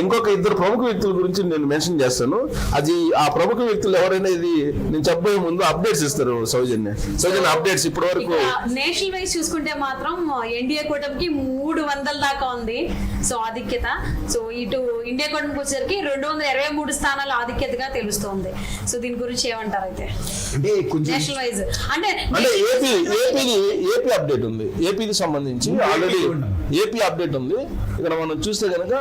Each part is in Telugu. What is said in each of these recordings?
ఇంకొక ఇద్దరు ప్రముఖ వ్యక్తుల గురించి నేను మెన్షన్ చేస్తాను. అది ఆ ప్రముఖ వ్యక్తులు ఎవరైనా ఇది నేను చెప్పబోయే ముందు అప్డేట్స్ ఇస్తారు. సౌజన్య అప్డేట్స్ ఇప్పటి వరకు నేషనల్ వైజ్ చూసుకుంటే మాత్రం ఎన్డీఏ కూటమికి 300 దాకా ఉంది సో ఆధిక్యత. సో ఇటు ఇండియా కూటమికి వచ్చేసరికి 223 స్థానాల ఆధిక్యతగా తెలుస్తోంది. సో దీని గురించి ఏమంటారు అయితే అంటే నేషనల్ వైజ్ అంటే ఏపీ అప్డేట్ ఉంది. ఏపీకి సంబంధించి ఆల్రెడీ ఏపీ అప్డేట్ ఉంది. ఇక్కడ మనం చూస్తే కనుక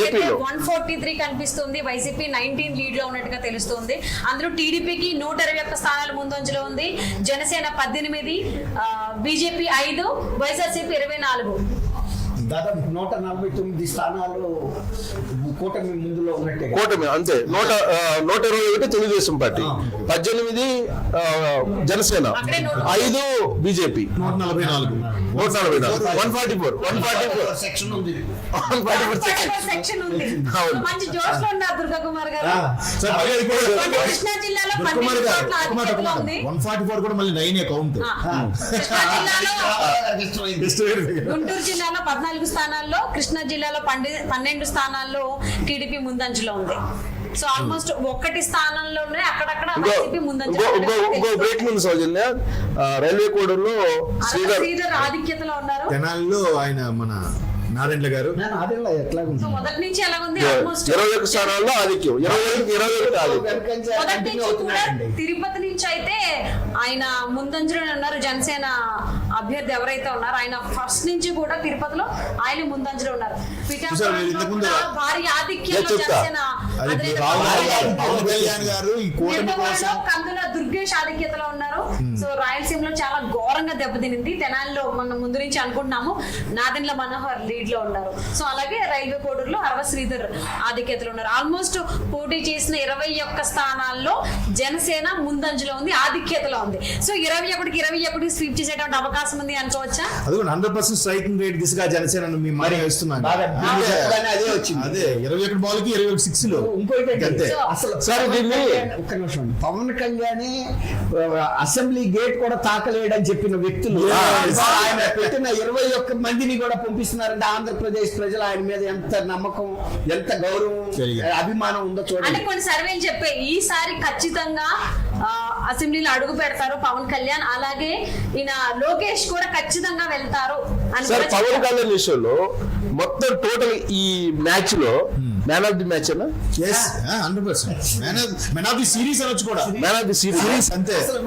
ఏపీలో 143 కనిపిస్తుంది. వైసీపీ 19 లీడ్ లో ఉన్నట్టుగా తెలుస్తుంది. అందులో టీడీపీకి 121 స్థానాలు ముందంజలో ఉంది. జనసేన 18, బీజేపీ 5, వైఎస్ఆర్సీపీ 24. దాదాపు 149 స్థానాలు కూటమి ముందులో ఉన్నట్టే. కూటమి అంతే. 121 Telugu Desam party, 18 Janasena, 5 BJP, 144 section ఉంది. 144 సెక్షన్ ఉంది. మంచి జోష్ లో ఉన్నారు దుర్గా కుమార్ గారు. కృష్ణా జిల్లాలో 12 చోట్ల ఆధిక్యతలో ఉంది. 144 కూడా మళ్ళీ 9 కౌంట్. గుంటూరు జిల్లాలో 14 స్థానాల్లో, కృష్ణా జిల్లాలో 12 స్థానాల్లో టీడీపీ ముందంజలో ఉంది. సో ఆల్మోస్ట్ 1 స్థానంలోనే అక్కడక్కడ వైసీపీ ముందంజలో. ఇంకో బ్రేక్ ఉంది సౌజన్య. రైల్వే కోడూరులో శ్రీధర్ ఆధిక్యతలో ఉన్నారు. తెనాలిలో ఆయన మన నారాయణ గారు సో మొదటి నుంచి ఎలా ఉంది? ఆల్మోస్ట్ 21 స్థానాల్లో ఆధిక్యం. 21 ఆధిక్యం. మొదటి నుంచి కూడా తిరుపతి నుంచి అయితే ఆయన ముందంజలో ఉన్నారు. జనసేన అభ్యర్థి ఎవరైతే ఉన్నారో ఆయన ఫస్ట్ నుంచి కూడా తిరుపతిలో ఆయన ముందంజలో ఉన్నారు. భారీ ఆధిక్యంలో జనసేన కందుల దుర్గేష్ ఆధిక్యతలో ఉన్నారు. సో రాయలసీమలో చాలా ఘోరంగా దెబ్బతినింది. తెనాలిలో మనం ముందు నుంచి అనుకుంటున్నాము. నాదెండ్ల మనోహర్ లీడ్ లో ఉన్నారు. సో అలాగే రైల్వే కోడూరులో అరవ శ్రీధర్ ఆధిక్యతలో ఉన్నారు. ఆల్మోస్ట్ పోటీ చేసిన 21 స్థానాల్లో జనసేన ముందంజలో ఉంది, ఆధిక్యతలో ఉంది. సో 21 స్వీప్ చేసేటువంటి అవకాశం ఉంది అనుకోవచ్చా? అది 100% స్ట్రైకింగ్ రేట్ దిశగా జనసేన మేము మరి వేస్తున్నాను. అదే వచ్చింది. అదే 21 బాల్ కి 21 6 లో. ఇంకోటి అసలు ఒక్క నిమిషం, పవన్ కళ్యాణ్ అసెంబ్లీ గేట్ కూడా తాకలేడని చెప్పిన వ్యక్తులు ఆయన పెట్టిన 21 మందిని కూడా పంపిస్తున్నారంటే ఆంధ్రప్రదేశ్ ప్రజలు ఆయన మీద ఎంత నమ్మకం, ఎంత గౌరవం, అభిమానం ఉందో చూడండి. అంటే కొన్ని సర్వేలు చెప్పే ఈసారి ఖచ్చితంగా అసెంబ్లీలో అడుగు పెడతారు పవన్ కళ్యాణ్. అలాగే ఈయన లోకేష్ కూడా ఖచ్చితంగా వెళ్తారు అని. పవన్ కళ్యాణ్ విషయంలో మొత్తం టోటల్ ఈ మ్యాచ్ లో మ్యాన్ ఆఫ్ ది మ్యాచ్ అన్న 100% మ్యాన్ ఆఫ్ ది సిరీస్ అనొచ్చు కూడా. మ్యాన్ ఆఫ్ ది సిరీస్ అంతే. అసలు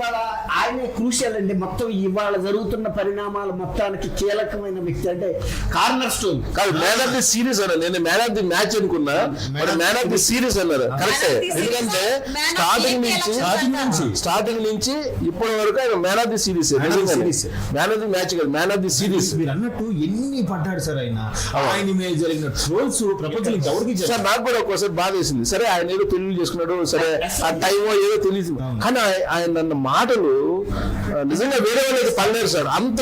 ఆయనే క్రూషియల్ అండి. మొత్తం ఇవాళ జరుగుతున్న పరిణామాలు మొత్తానికి కీలకమైన వ్యక్తి, అంటే కార్నర్ స్టోన్ కాదు. మ్యాన్ ఆఫ్ ది సిరీస్ అన్న, నేను మ్యాన్ ఆఫ్ ది మ్యాచ్ అనుకున్నా, మ్యాన్ ఆఫ్ ది సిరీస్ అన్నారు. కరెక్టే. ఎందుకంటే స్టార్టింగ్ నుంచి ఇప్పటి వరకు ఆయన man of the series, man of the match కాదు, మ్యాన్ ఆఫ్ ది సిరీస్. మీరు అన్నట్టు ఎన్ని పడ్డాడు సార్ ఆయన మీద జరిగిన ట్రోల్స్ ప్రపంచానికి ఎవరికి. సార్ నాకు కూడా ఒక్కోసారి బాధ వేసింది. సరే ఆయన ఏదో పెళ్లి చేసుకున్నాడు, సరే ఆ టైం ఏదో తెలియదు, కానీ ఆయన అన్న మాటలు నిజంగా వేరే వాళ్ళు అయితే పడలేరు సార్. అంత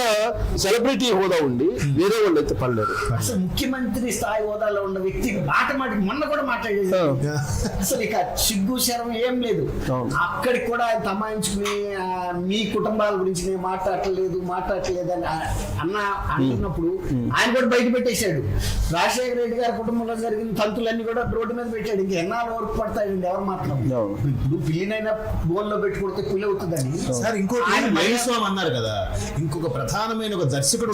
సెలబ్రిటీ హోదా ఉండి వేరే వాళ్ళు అయితే పడలేరు. అసలు ముఖ్యమంత్రి స్థాయి హోదాలో ఉన్న వ్యక్తి మాటికి మొన్న కూడా మాట్లాడేది. అసలు ఇక సిగ్గు శరం ఏం లేదు. అక్కడికి కూడా ఆయన తమాయించుకుని మీ కుటుంబాల గురించి నేను మాట్లాడలేదు అని అన్న అంటున్నప్పుడు ఆయన కూడా బయట పెట్టేశాడు. రాజశేఖర రెడ్డి గారి కుటుంబంలో జరిగిన తంతులన్నీ కూడా రోడ్డు మీద పెట్టాడు. ఇంకా ఎన్నాళ్ళు వరకు పడతాయండి ఎవరు మాత్రం. ఇప్పుడు పిల్లినైనా బోన్లో పెట్టి కొడితే పులి అవుతుందని. సార్ ఇంకోటి మహేశ్వరం అన్నారు కదా, ఇంకొక ప్రధానమైన ఒక దర్శకుడు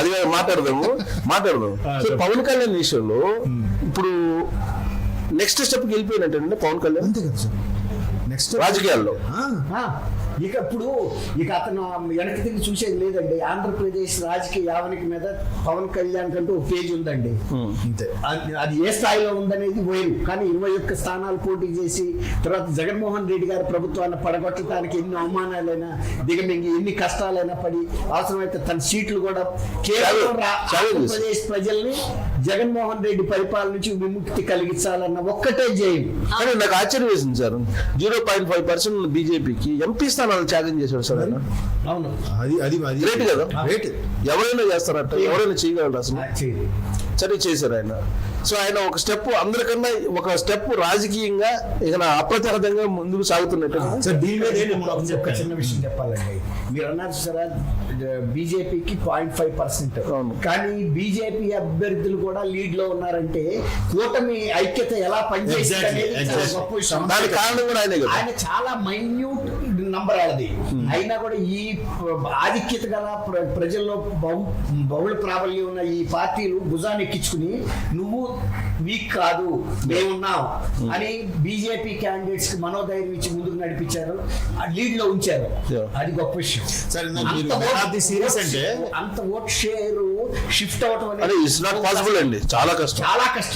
అది మాట్లాడదాము. పవన్ కళ్యాణ్ విషయంలో ఇప్పుడు నెక్స్ట్ స్టెప్ వెళ్ళిపోయినట్టు పవన్ కళ్యాణ్ అంతే కదా సార్. నెక్స్ట్ రాజకీయాల్లో ఇక అతను వెనక్కి తిరిగి చూసేది లేదండి. ఆంధ్రప్రదేశ్ రాజకీయ యావనికి మీద పవన్ కళ్యాణ్ కంటూ ఒక పేజ్ ఉందండి. అది ఏ స్థాయిలో ఉందనేది వేరు. కానీ 21 స్థానాలు పోటీ చేసి తర్వాత జగన్మోహన్ రెడ్డి గారి ప్రభుత్వాన్ని పడగొట్టడానికి ఎన్ని అవమానాలైనా దిగమింగి, ఎన్ని కష్టాలైనా పడి, అవసరమైతే తన సీట్లు కూడా కేవలం ఆంధ్రప్రదేశ్ ప్రజల్ని జగన్మోహన్ రెడ్డి పరిపాలన నుంచి విముక్తి కలిగించాలన్న ఒక్కటే జయం. కానీ నాకు ఆశ్చర్యం వేసింది సార్, 0.5% బీజేపీకి ఎంపీ స్థానాలు త్యాగం చేశాడు సార్ ఆయన. అవును, అది గ్రేట్ కదా. ఎవరైనా చేస్తారట, ఎవరైనా చేయగలరు అసలు. సరే చేశారు ఆయన. సో ఆయన ఒక స్టెప్ అందరికన్నా ఒక స్టెప్ రాజకీయంగా ఇక అప్రతిహతంగా ముందుకు సాగుతున్నట్టు. సార్ దీని మీద ఏంటి మనం ఒక చిన్న విషయం చెప్పాలండి. మీరు అన్నారు సార్ బీజేపీకి 0.5%, కానీ బీజేపీ అభ్యర్థులు కూడా లీడ్ లో ఉన్నారంటే కూటమి ఐక్యత ఎలా పనిచేస్తుంది అనేది చాలా గొప్ప విషయం. దానికి కారణం కూడా ఆయనే కదా. ఆయన చాలా మైన్యూట్ నంబర్ అది, అయినా కూడా ఈ ఆధిక్యత గల ప్రజల్లో బహుళ ప్రాబల్యం ఉన్న ఈ పార్టీలు భుజాన్ని ఎక్కించుకుని నువ్వు వీక్ కాదు మేమున్నాం అని బీజేపీ క్యాండిడేట్స్ కి మనోధైర్యం ఇచ్చి ముందుకు నడిపించారు, లీడ్ లో ఉంచారు. అది గొప్ప విషయం. అంత ఓట్ షేర్ షిఫ్ట్ అవటం అనేది ఇట్స్ నాట్ పాసిబుల్ అండి. చాలా కష్టం,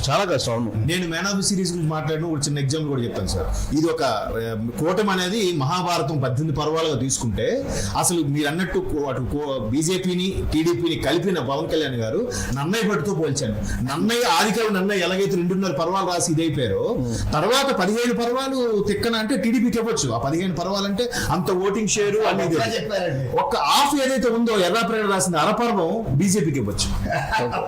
చాలా కష్టం. అవును. నేను మ్యాన్ ఆఫ్ ది సిరీస్ గురించి మాట్లాడిన ఒక చిన్న ఎగ్జాంపుల్ కూడా చెప్తాను సార్. ఇది ఒక కూటమి అనేది మహాభారతం 18 పర్వాలుగా తీసుకుంటే అసలు మీరు అన్నట్టు అటు బీజేపీని టీడీపీని కలిపిన పవన్ కళ్యాణ్ గారు నన్నయ్య భట్టుతో పోల్చాను. నన్నయ్య ఆదికవి నన్నయ్య ఎలాగైతే 2.5 పర్వాలు రాసి ఇదైపోయారో, తర్వాత 15 పర్వాలు తిక్కన అంటే టీడీపీకి ఇవ్వచ్చు. ఆ 15 పర్వాలు అంటే అంత ఓటింగ్ షేరు అనేది చెప్పారండి. ఒక్క హాఫ్ ఏదైతే ఉందో ఎర్రాప్రేడ రాసింది అరపర్వం బీజేపీకి ఇవ్వచ్చు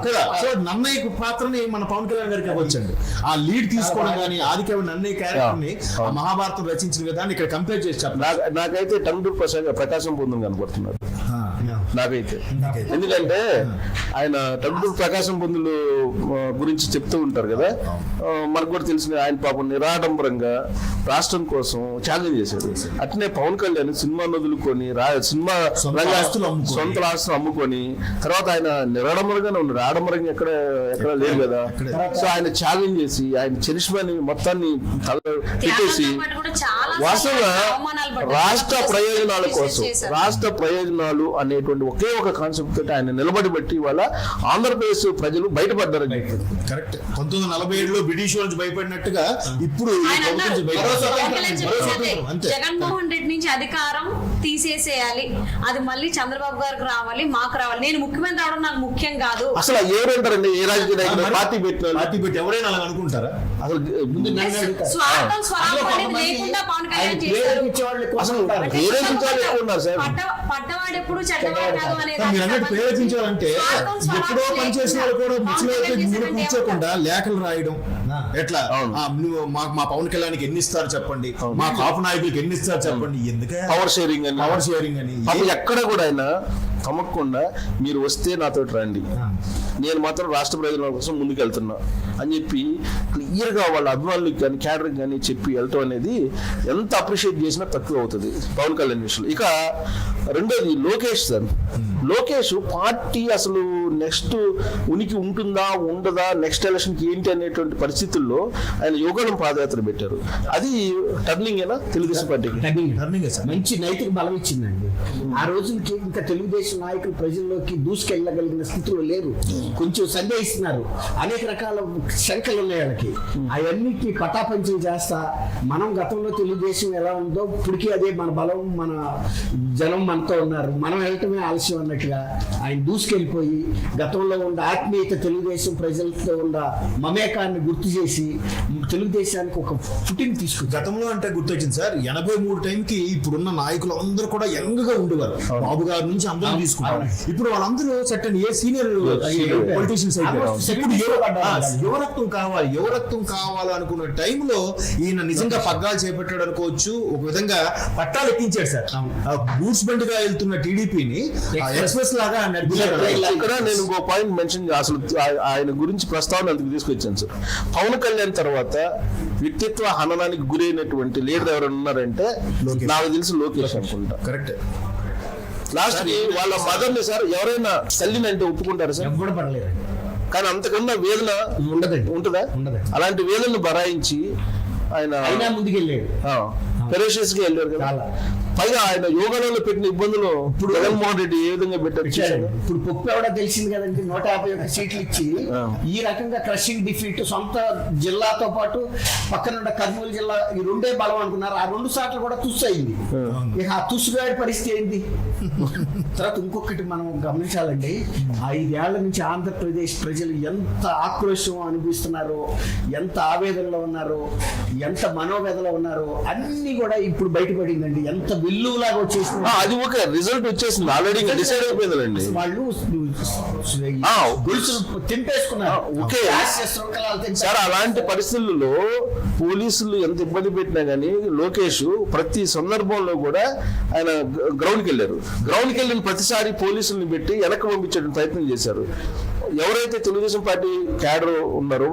కదా. సో నన్నయ్య పాత్రని మన పవన్ కళ్యాణ్ గారికి ఇవ్వచ్చు అండి. ఆ లీడ్ తీసుకోవడం కానీ ఆదికవి నన్నయ్య క్యారెక్టర్ ని మహాభారతం రచించిన విధాన్ని ఇక్కడ కంపేర్ చేసి చెప్పాలి. నాకైతే టంగుటూరి ప్రకాశం పొందుని కనపడుతున్నారు నాకైతే. ఎందుకంటే ఆయన టంగుటూరి ప్రకాశం పొందులు గురించి చెప్తూ ఉంటారు కదా, మనకు కూడా తెలిసిన ఆయన పాపం నిరాడంబరంగా రాష్ట్రం కోసం త్యాగం చేశాడు. అట్నే పవన్ కళ్యాణ్ సినిమా వదులుకొని సినిమా సొంత ఆస్తులు అమ్ముకొని తర్వాత ఆయన నిరాడంబరంగానే ఉన్నాడు. ఆడంబరంగా ఎక్కడ లేదు కదా. సో ఆయన త్యాగం చేసి ఆయన చరిష్మాని మొత్తాన్ని పెట్టేసి వాస్తవంగా రాష్ట్ర ప్రయోజనాల కోసం, రాష్ట్ర ప్రయోజనాలు అనేటువంటి ఒకే ఒక కాన్సెప్ట్ తోటి ఆయన నిలబడి బట్టి ఇవాళ ఆంధ్రప్రదేశ్ ప్రజలు బయటపడ్డారు. కరెక్ట్. 1947లో బ్రిటిష్ నుంచి భయపడినట్టుగా ఇప్పుడు జగన్మోహన్ రెడ్డి నుంచి అధికారం తీసేసేయాలి, అది మళ్ళీ చంద్రబాబు గారికి రావాలి, మాకు రావాలి, నేను ముఖ్యమంత్రి అవడం నాకు ముఖ్యం కాదు. అసలు ఎవరంటారండి ఏ రాజకీయ నాయకుడు పార్టీ పెట్టి ఎవరైనా అలా అనుకుంటారా? అసలు స్వార్థం స్వరాపం అనేది లేకుండా పవన్ కళ్యాణ్ చేశారు. పడ్డవాడు ఎప్పుడు చెడ్డవాడు కాదు అనేది ప్రేరేపించాలంటే ఎప్పుడో పనిచేసిన వాళ్ళు కూడా కూర్చోకుండా లేఖలు రాయడం ఎట్లా, మా పవన్ కళ్యాణ్కి ఎన్ని ఇస్తారు చెప్పండి, మా కాపు నాయకులకి ఎన్ని ఇస్తారు చెప్పండి, ఎందుకే పవర్ షేరింగ్ అని ఎక్కడ కూడా ఆయన కమ్మకుండా మీరు వస్తే నాతో రండి, నేను మాత్రం రాష్ట్ర ప్రయోజనాల కోసం ముందుకు వెళ్తున్నా అని చెప్పి క్లియర్గా వాళ్ళ అభిమానులకు కానీ క్యాడర్కి కానీ చెప్పి వెళ్ళటం అనేది ఎంత అప్రిషియేట్ చేసినా తక్కువ అవుతుంది పవన్ కళ్యాణ్ విషయంలో. ఇక రెండోది లోకేష్ సార్. లోకేష్ పార్టీ అసలు నెక్స్ట్ ఉనికి ఉంటుందా ఉండదా, నెక్స్ట్ ఎలక్షన్కి ఏంటి అనేటువంటి పరిస్థితుల్లో ఆయన యోగానం పాదయాత్ర పెట్టారు. అది టర్నింగ్ ఏనా తెలుగుదేశం పార్టీకి? టర్నింగ్ మంచి నైతిక బలం ఇచ్చిందండి. ఆ రోజుకి ఇంకా తెలుగుదేశం నాయకులు ప్రజల్లోకి దూసుకెళ్ళగలిగిన స్థితిలో లేరు, కొంచెం సందేహిస్తున్నారు, అనేక రకాల శంకలు ఉన్నాయి వాళ్ళకి. అవన్నిటికీ పటాపంచలు చేస్తా మనం గతంలో తెలుగుదేశం ఎలా ఉందో ఇప్పటికీ అదే మన బలం, మన జనం మనతో ఉన్నారు, మనం వెళ్ళటమే ఆలస్యం అన్నట్టుగా ఆయన దూసుకెళ్ళిపోయి గతంలో ఉన్న ఆత్మీయత, తెలుగుదేశం ప్రజలతో ఉన్న మమేకాన్ని గుర్తు చేసి తెలుగుదేశానికి ఒక ఫుటింగ్ తీసుకుంది. గతంలో అంటే గుర్తొచ్చింది సార్, 83 టైంకి ఇప్పుడున్న నాయకులు అందరూ కూడా యంగ్ గా ఉండేవారు. బాబు గారి నుంచి అందరూ తీసుకున్నారు. ఇప్పుడు వాళ్ళందరూ సెకండ్ ఏ సీనియర్ పొలిటీషియన్స్ అయిపోయారు. యువరక్తం కావాలి అనుకున్న టైంలో ఈయన నిజంగా పగ్గాలు చేపట్టాడు అనుకోవచ్చు. ఒక విధంగా పట్టాలు ఎక్కించాడు సార్. గూడ్స్ బండిగా వెళ్తున్న టీడీపీని ఎక్స్ప్రెస్ లాగా నడిపించాడు. ఇక్కడ నేను ఇంకో పాయింట్ మెన్షన్ అసలు ఆయన గురించి ప్రస్తావన అందుకు తీసుకొచ్చాను సార్. పవన్ కళ్యాణ్ తర్వాత వ్యక్తిత్వ హననానికి గురైనటువంటి లీడర్ ఎవరైనా ఉన్నారంటే నాకు తెలిసి లోకేష్ అనుకుంటా. కరెక్ట్. లాస్ట్ వాళ్ళ మదర్ని సార్ ఎవరైనా తల్లిని అంటే ఒప్పుకుంటారు సార్? కూడా పడలేదు. కానీ అంతకన్నా వేదన ఉంటుందా? అలాంటి వేదనను బరాయించి ఆయన ముందుకెళ్ళాడు, ఫెరోషియస్ గా వెళ్ళారు కదా. పైగా ఆయన యోగాలలో పెట్టిన ఇబ్బందులు ఇప్పుడు జగన్మోహన్ రెడ్డి ఏ విధంగా పెట్టారు? ఇప్పుడు పొప్పు ఎవడో తెలిసింది కదండి, 151 సీట్లు ఇచ్చి ఈ రకంగా క్రషింగ్ డిఫీట్, సొంత జిల్లాతో పాటు పక్కనున్న కర్నూలు జిల్లా ఈ రెండే బలం అనుకున్నారు. ఆ 2 సార్లు కూడా తుస్సు అయింది. ఇక ఆ తుస్సుగాడి పరిస్థితి ఏంటి? తర్వాత ఇంకొకటి మనం గమనించాలండి, 5 ఏళ్ల నుంచి ఆంధ్రప్రదేశ్ ప్రజలు ఎంత ఆక్రోశం అనుభవిస్తున్నారో, ఎంత ఆవేదనలో ఉన్నారో, ఎంత మనోవేదనలో ఉన్నారో అన్ని కూడా ఇప్పుడు బయటపడిందండి. ఎంత వెల్లులాగా వచ్చేసిన అది ఓకే, రిజల్ట్ వచ్చేసింది ఆల్రెడీ, ఇంకా డిసైడ్ అయిపోయిందండి. వాళ్ళు ఆ, గొలుసులు తెంపేసుకున్నారు. ఓకే రాష్ట్రీయ శృంఖలాలు తెంపేసుకున్నారు. సార్, అలాంటి పరిస్థితుల్లో పోలీసులు ఎంత ఇబ్బంది పెట్టినా కానీ లోకేష్ ప్రతి సందర్భంలో కూడా ఆయన గ్రౌండ్కి వెళ్ళారు. గ్రౌండ్కి వెళ్ళిన ప్రతిసారి పోలీసుల్ని పెట్టి వెనక్కి పంపించడానికి ప్రయత్నం చేశారు. ఎవరైతే తెలుగుదేశం పార్టీ క్యాడర్ ఉన్నారో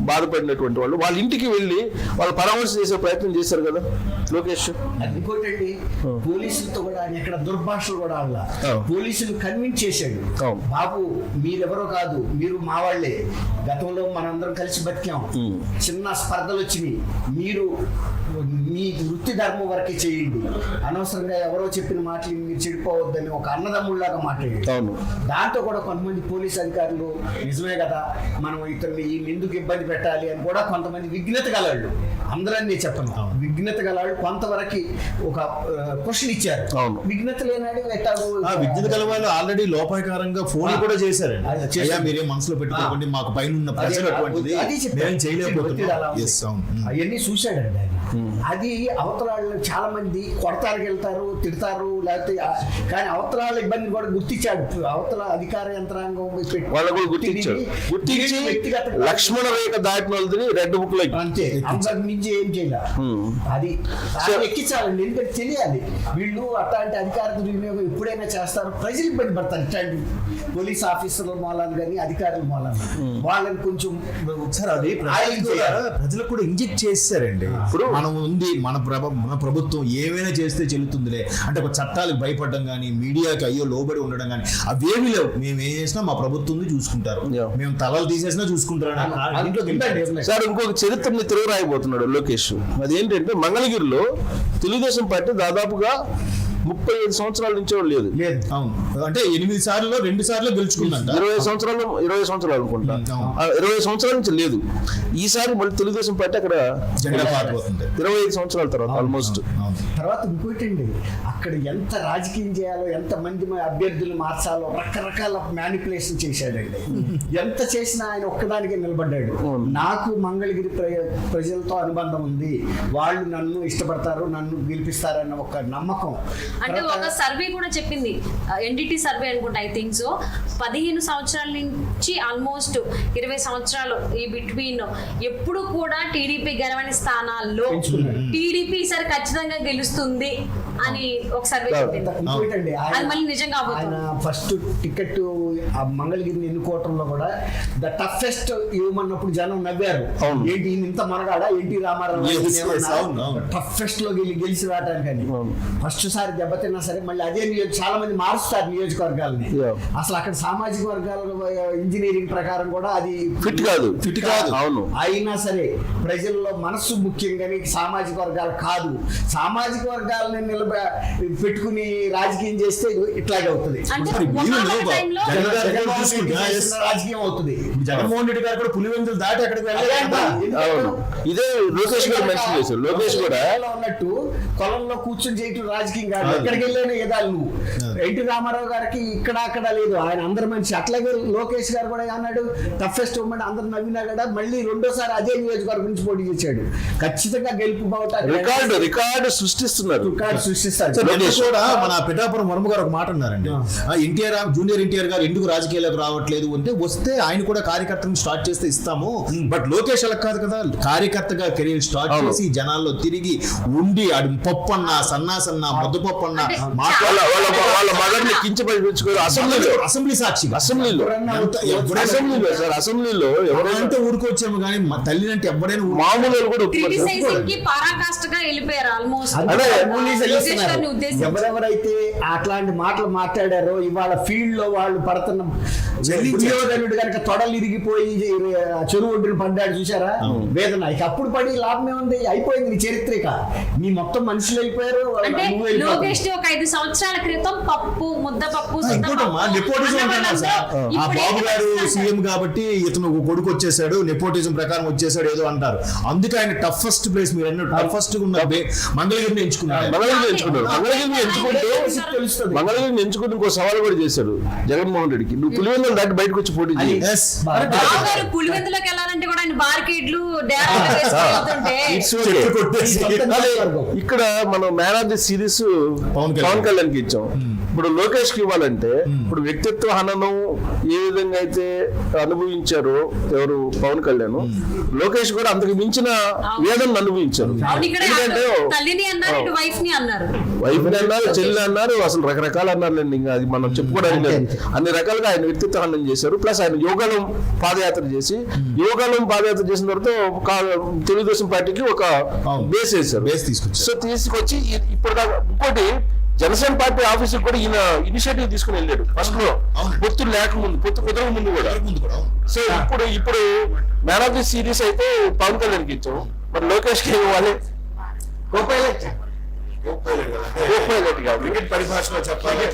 బాధపడినటువంటి వాళ్ళు వాళ్ళ ఇంటికి వెళ్ళి వాళ్ళు పరామర్శ చేసే ప్రయత్నం చేశారు కదా లోకేష్. అది ఇంకోటండి, పోలీసులతో కూడా ఆయన ఎక్కడ దుర్భాషలు కూడా ఆడలా. పోలీసులు కన్విన్స్ చేశాడు, అవును. బాబు మీరెవరో కాదు, మీరు మా వాళ్ళే, గతంలో మనందరం కలిసి బతికాం, చిన్న స్పర్ధలు వచ్చినాయి, మీరు మీ వృత్తి ధర్మం వరకే చేయండి, అనవసరంగా ఎవరో చెప్పిన మాటలు మీరు చెడిపోవద్దని ఒక అన్నదమ్ముళ్ళలాగా మాట్లాడాడు. అవును. దాంతో కూడా కొంతమంది పోలీస్ అధికారులు నిజమే కదా, మనం ఇతన్ని ఎందుకు ఇబ్బంది పెట్టాలి అని కూడా కొంతమంది విఘ్నత గలవాళ్ళు, అందరన్నీ చెప్పను, విఘ్నత గలవాళ్ళు కొంతవరకు ఒక క్వశ్చన్ ఇచ్చారు. అవును. విఘ్నత లేనాడు ఎట్టాడు విద్యుత్ కల వాళ్ళు ఆల్రెడీ లోపాయకారంగా ఫోన్ కూడా చేశారండి. అయ్యా మీరేం మనసులో పెట్టుకోకండి, మాకు పైన ఉన్న ప్రజలు అటువంటిది మేము చేయలేకపోతున్నాం. అవన్నీ చూశాడండి ఆయన. అది అవతలాళ్ళు చాలా మంది కొడతారు, వెళ్తారు, తిడతారు, లేకపోతే కానీ అవతలాళ్ళ ఇబ్బంది కూడా గుర్తించాడు. అవతల అధికార యంత్రాంగం వాళ్ళు కూడా గుర్తించారు, గుర్తించి లక్ష్మణ రేఖ దాటిన వాళ్ళని రెడ్ బుక్ లో అంతే, అంతకు మించి ఏం చేయాలి. అది ఎక్కించాలండి, ఎందుకంటే తెలియాలి వీళ్ళు అట్లాంటి అధికార దుర్వినియోగం ఎప్పుడైనా చేస్తారు, ప్రజలు ఇబ్బంది పడతారు. ఇట్లాంటి పోలీస్ ఆఫీసర్ల మూలాన్ని కానీ అధికారుల మూలాన్ని వాళ్ళని కొంచెం సార్ అది ప్రజలకు కూడా ఇంజెక్ట్ చేశారండి. ఇప్పుడు మనం ఉంది, మన ప్రభుత్వం ఏమైనా చేస్తే చెల్లుతుందిలే అంటే ఒక చట్టాలకు భయపడడం కానీ మీడియాకి అయ్యో లోబడి ఉండడం కానీ అవేమీ లేవు. మేము ఏం చేసినా మా ప్రభుత్వం చూసుకుంటారు, మేము తలలు తీసేసినా చూసుకుంటారు. సార్, ఇంకొక చరిత్రని తిరగరాయిపోతున్నాడు లోకేష్. అదేంటంటే మంగళగిరిలో తెలుగుదేశం పార్టీ దాదాపుగా 35 సంవత్సరాల నుంచి లేదు. అవును, అంటే 8 సార్లు 2 సార్లు గెలుచుకుందంట. 20 సంవత్సరాలు అనుకుంటా, 20 సంవత్సరాల నుంచి లేదు. ఈసారి మళ్ళీ తెలుగుదేశం పార్టీ అక్కడ జెండా పారిపోతుంది 25 సంవత్సరాల తర్వాత ఆల్మోస్ట్. తర్వాత ఇంకోటండి, అక్కడ ఎంత రాజకీయం చేయాలో, ఎంత మంది అభ్యర్థులు మార్చాలో రకరకాల మ్యానిపులేషన్ చేశాడండి. ఎంత చేసినా ఆయన ఒక్కదానికే నిలబడ్డాడు. నాకు మంగళగిరి ప్రజలతో అనుబంధం ఉంది, వాళ్ళు నన్ను ఇష్టపడతారు, నన్ను గెలిపిస్తారన్న ఒక నమ్మకం. అంటే ఒక సర్వే కూడా చెప్పింది, ఎన్డిటి సర్వే అనుకుంటా, ఐ థింక్ సో, 15 సంవత్సరాల నుంచి ఆల్మోస్ట్ 20 సంవత్సరాలు ఈ బిట్వీన్ ఎప్పుడు కూడా టీడీపీ గెలవని స్థానాల్లో టీడీపీ ఈసారి ఖచ్చితంగా గెలుస్తుంది అని ఒక సర్వే చెప్పింది. ఇంకోటండి, అది మళ్ళీ నిజంగా ఆయన ఫస్ట్ టికెట్ ఆ మంగళగిరిని ఎన్నుకోవటంలో కూడా ద టఫెస్ట్ ఇవ్వమన్నప్పుడు జనం నవ్వారు. ఏంటి ఇంత మనగాడా ఎన్టీ రామారావు టఫెస్ట్ లో గెలిచి రావటానికి. ఫస్ట్ సారి దెబ్బతిన్నా సరే మళ్ళీ అదే చాలా మంది మారుస్తారు నియోజకవర్గాలని. అసలు అక్కడ సామాజిక వర్గాల ఇంజనీరింగ్ ప్రకారం కూడా అది ఫిట్ కాదు. అవును, అయినా సరే ప్రజల్లో మనస్సు ముఖ్యంగానే సామాజిక వర్గాలు కాదు. సామాజిక వర్గాలని పెట్టుకుని రాజకీయం చేస్తే ఇట్లాగే అవుతుంది, రాజకీయం అవుతుంది. జగన్మోహన్ రెడ్డి గారు కూడా పులివెందులు దాటి అక్కడికి వెళ్ళారు. ఇదే లోకేష్ గారు మెన్షన్ చేశారు. లోకేష్ కూడా ఉన్నట్టు పొలంలో కూర్చొని చేయటం రాజకీయం కాదు, ఎక్కడికి వెళ్ళిన ఎదాలు నువ్వు. ఎన్టీ రామారావు గారికి ఇక్కడ అక్కడ లేదు, ఆయన అందరి మనిషి. అట్లాగే లోకేష్ గారు కూడా అన్నాడు టఫెస్ట్ ఉమ్మడి, అందరు నవ్వినా కూడా మళ్ళీ రెండోసారి అదే నియోజకవర్గం నుంచి పోటీ చేశాడు. ఖచ్చితంగా గెలుపు రికార్డు సృష్టిస్తున్నారు. కూడా మన పిఠాపురం వర్మ గారు ఒక మాట అన్నారండి, జూనియర్ ఎన్టీఆర్ గారు ఎందుకు రాజకీయాలకు రావట్లేదు అంటే, వస్తే ఆయన కూడా కార్యకర్తను స్టార్ట్ చేస్తే ఇస్తాము, బట్ లోకేష్ అలా కాదు కదా, కార్యకర్తగా కెరీర్ స్టార్ట్ చేసి జనాల్లో తిరిగి ఉండి అడు పప్పు అన్న సన్నాసన్న ముద్దపప్పు అన్న వాళ్ళ మదర్ని కించపరిపించుకోరు. అసెంబ్లీ సాక్షి అసెంబ్లీలో ఎవరైనా ఊరుకొచ్చాము కానీ తల్లి అంటే ఎవరైనా మామూలు కూడా ఎవరెవరైతే అట్లాంటి మాటలు మాట్లాడారో ఇవాళ ఫీల్డ్ లో వాళ్ళు పడుతున్న దుర్యోధనుడు కనుక తొడలు ఇరిగిపోయి చెరువు ఒడ్డున పడ్డాడు చూసారా వేదన. ఇక అప్పుడు పడి లాభమే ఉంది, అయిపోయింది నీ చరిత్రిక, నీ మొత్తం మనుషులు అయిపోయారు. లోకేష్ ఒక 5 సంవత్సరాల క్రితం పప్పు ముద్దపప్పు బాబు గారు సీఎం కాబట్టి ఇతను కొడుకు వచ్చేసాడు, నెపోటిజం ప్రకారం వచ్చేసాడు ఏదో అంటారు. అందుకే ఆయన టఫెస్ట్ ప్లేస్ మీరు అన్న టఫెస్ట్ ఉన్న మంగళగిరిని ఎంచుకున్నాడు. మంగళగిరిని ఎంచుకుంటే ఇంకో సవాల్ కూడా చేశాడు జగన్మోహన్ రెడ్డికి, నువ్వు పులివెందులు దాటి బయటకు వచ్చి పోటీ పులివెందులోకి వెళ్ళాలంటే కూడా ఆయన బార్కెట్లు డైరెక్ట్ వేసుకెళ్తుంటే It's okay. చెట్లు కొట్టేసి కానీ ఇక్కడ మనం man of the series Pawan Kalyan. Pawan Kalyan కి ఇచ్చాం. ఇప్పుడు లోకేష్ కి ఇవ్వాలంటే ఇప్పుడు వ్యక్తిత్వ హననం ఏ విధంగా అయితే అనుభవించారో ఎవరు పవన్ కళ్యాణ్, లోకేష్ కూడా అంతకు మించిన వేదన అనుభవించారు. అవును, ఇక్కడ ఎందుకంటే తల్లిని అన్నారు, ఇటు వైఫ్ ని అన్నారు. వైఫ్ అన్నారు, చెల్లి అన్నారు, అసలు రకరకాల అన్నారులేండి. ఇంకా అది మనం చెప్పుకోవడానికి లేదు. అన్ని రకాలుగా ఆయన వ్యక్తిత్వ హననం చేశారు. ప్లస్ ఆయన యోగాలం పాదయాత్ర చేసి, యోగాలం పాదయాత్ర చేసిన తర్వాత తెలుగుదేశం పార్టీకి ఒక బేస్ వేశారు. బేస్ తీసుకొచ్చారు. సో తీసుకొచ్చి ఇప్పుడు దాకా ఇంకోటి జనసేన పార్టీ ఆఫీస్ కూడా ఈయన ఇనిషియేటివ్ తీసుకుని వెళ్ళాడు. ఫస్ట్ లో పొత్తు లేకముందు, పొత్తు కుదరక ముందు కూడా. సో ఇప్పుడు మ్యాన్ ఆఫ్ ది సిరీస్ అయితే పవన్ కళ్యాణ్కి ఇచ్చాం. మరి లోకేష్ కి ఇవ్వాలి. క్రికెట్ పరిభాషలో చెప్పాలి